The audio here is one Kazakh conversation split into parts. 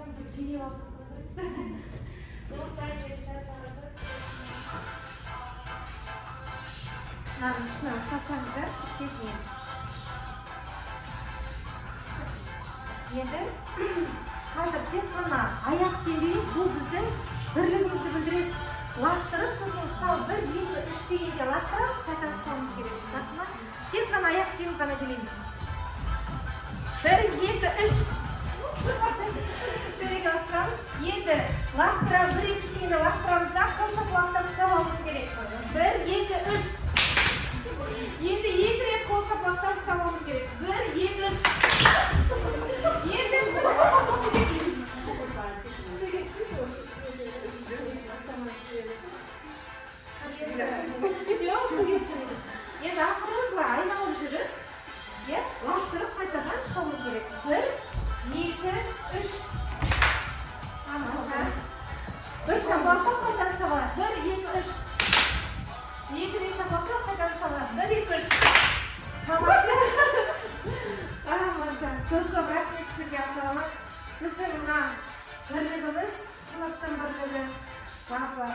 Артынан бір бейне басып тұрыңыздар. Жұмыстан келіп шаршағанша. Мынаның ішіне ұстасаңыздар, ішетінесіз. Енді қазір тек қана аяқпен бересіз, бұл біздің бірлігімізді білдіреді. Лақтырып, сосын ұстау 1, 2, 3 дегенде лақтырамыз, қайта ұстауымыз керек. Жақсы ма? Тек қана аяқпен ғана береміз. 1, 2, 3. Төреге лақтырамыз. Енді лақтыра 1, 2, 3 дегенде лақтырамыз да, қол шапалақтан ұстап алуымыз керек. 1, 2, 3. Енді 2 рет қол шапалақтан ұстап алуымыз керек. 1, 2, 3. Енді енді ақырын айналып жүріп, лақтырып қайтадан ұстауымыз керек. 1, 2, 3. Бір шапалақтан қайта ұстап 1, 2, 3. 2 рет шапалақтан қайта ұстап 1, 2, 3. Тамаша. Тамаша. Көп рахмет сізге ата-ана. Біздің мына бірлігіміз, сыныптың бірлігі, жалпы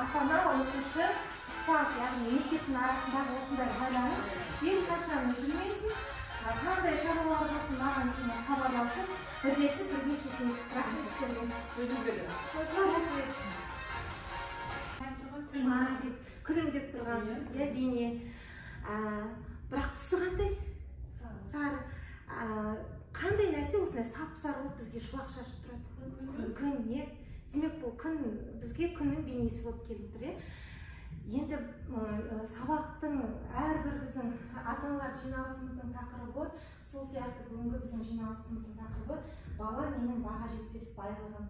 ата-ана, оқушы, ұстаз, яғни мектептің арасындағы осындай байланыс ешқашан үзілмесін. Қандай шаруалар болсын, маған хабарласып, бірлесіп бірге шешейік. Рахмет сіздерге. Өзіңізге де. Рахмет. Сымар деп, күлімдеп тұрған, бейне. Бірақ түсі қандай? Сары. Қандай нәрсе осындай сап-сары болып бізге шуақ шашып тұрады? Күн, не? Демек бұл күн, бізге күннің бейнесі болып келіп тұр, Енді сабақтың әрбір біздің ата-аналар жиналысымыздың тақырыбы, сол сияқты бүгінгі біздің жиналысымыздың тақырыбы бала менің баға жетпес байлығым.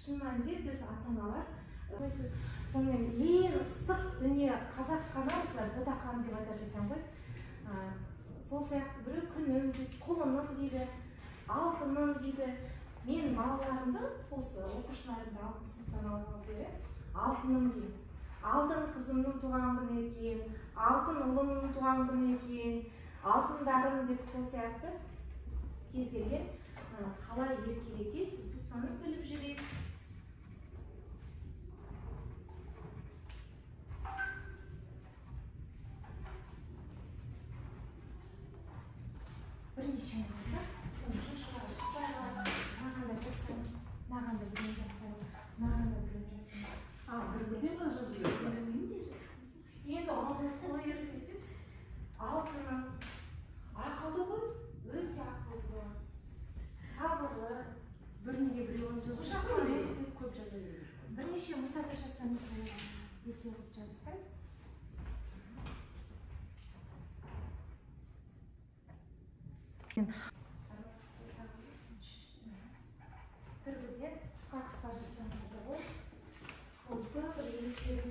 Шын мәнінде біз ата-аналар сонымен ең ыстық дүние қазақ қана осылай ботақан деп айтады екен ғой. Сол сияқты біреу күнім дейді, құлыным дейді, алтыным дейді. Мен балаларымды осы оқушыларымды алтын сыныптан алған бері алтыным деймін. Алтын қызымның туған күні екен, алтын ұлымның туған күні екен, алтындарым деп сол сияқты кез келген қалай еркелетесіз, біз соны біліп жүрейік. Бірнеше болса, жұмысшылар шықпай маған да жазсаңыз, маған да білім жазсаңыз, маған да білім жазсаңыз. Бір-бірден жазып Енді алтын қолы еркелетесіз. Алтыным ақылды ғой, өте ақылды болады. Сабырлы. Бірнеге біреуін жазып көп жаза береді. Бірнеше мұтада жазсаңыз ерке қылып жабыстайды. Бір-бірден қысқа жазсаңыз да ғой. Қолды бір елестерін.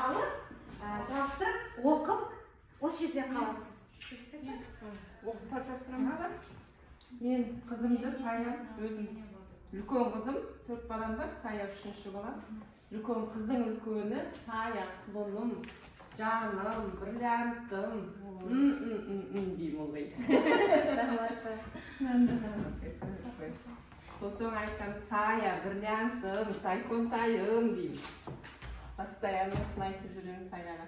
Алып, жабыстырып, оқып, осы жерде қаласыз. Оқып барып жапсырамыз ба? Мен қызымды Сая, өзім үлкен қызым, 4 балам бар, Сая 3-ші бала. Үлкен қыздың үлкені Сая, құлыным, жаным, бриллиантым, деймін олай. Тамаша. Сосын айтам Сая, бриллиантым, сайконтайым деймін. Постоянно сын айтып жүремін Саяға.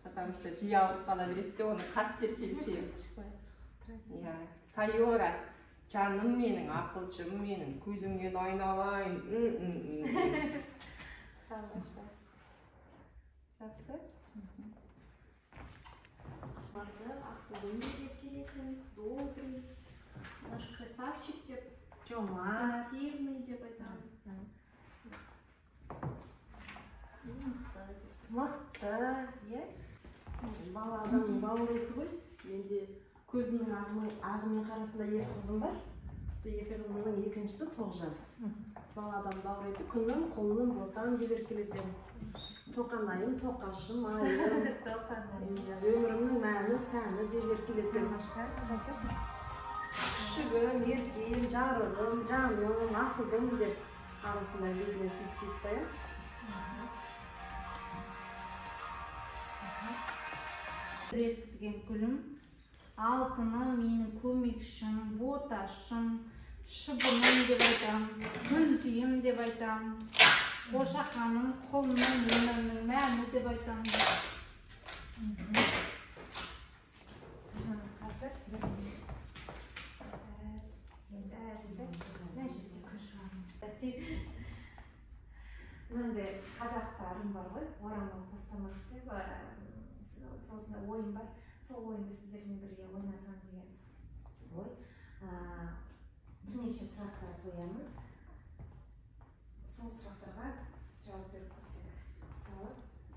Потому что жиі ауырып қала береді, оны қатты еркелетеміз. Сайора, жаным менің, ақылшым менің, көзіңнен айналайын. Тамаша. Жақсы. Ақылды деп келесіңіз, добрый, наш красавчик деп, спортивный деп айтамыз. Мықты, Бала адамның бауыры еті ғой. Менде көзімнің ағымен қарасында 2 қызым бар. Сол 2 қызымның екіншісі Тоғжан. Бала адам бауыры еті күнім, қолым, ботам деп еркелетем. Тоқанайым, тоқашым, айым. Өмірімнің мәні, сәні деп еркелетем. Тамаша. Күшік сүйүшүм, эрким, жарыгым, жаным, акылым деп арасында бетине сүйтүп коём. Еткізген гүлім, алтыным, менің көмекшім, боташым, шыбыным деп айтам, гүлзүйім деп айтам, қошақаным, құлыным, өмірімнің мәні деп айтам. Қазір енді әділді мына жерге көшіп мынандай қазақтарым бар ғой, орамал тастамақ деп сосын ойым бар. Сол ойынды сіздермен бірге ойнасам деген ой. Бірнеше сұрақтар қоямын. Сол сұрақтарға жауап беріп көрсек. Мысалы,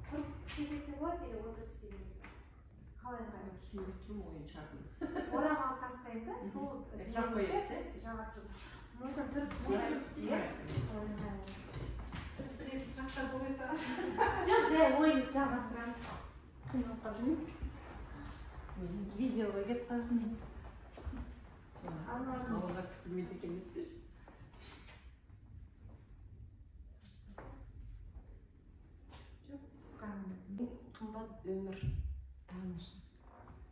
тұрып істесек те болады, или отырып істей керек? Қалай қарайсыз? Түсінбейтін ойын шартын. Орамал тастайды да, сол Сұрақ қойасыз. жалғастырып. Мүмкін тұрып істейміз. Біз бір сұрақтар қойсаңыз. Жоқ, жай ойымызды жалғастырамыз. Қиналып қалып жүрмін. Видеоға кетіп қалдым. Балалар күтілмейді екен десеңші. Жоқ, қысқаным. Қымбат өмір танышы.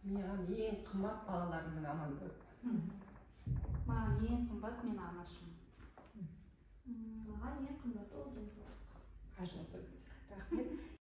Маған ең қымбат балаларымның амандығы. Маған ең қымбат мен анашым. Маған ең қымбат ол денсаулық. Рахмет.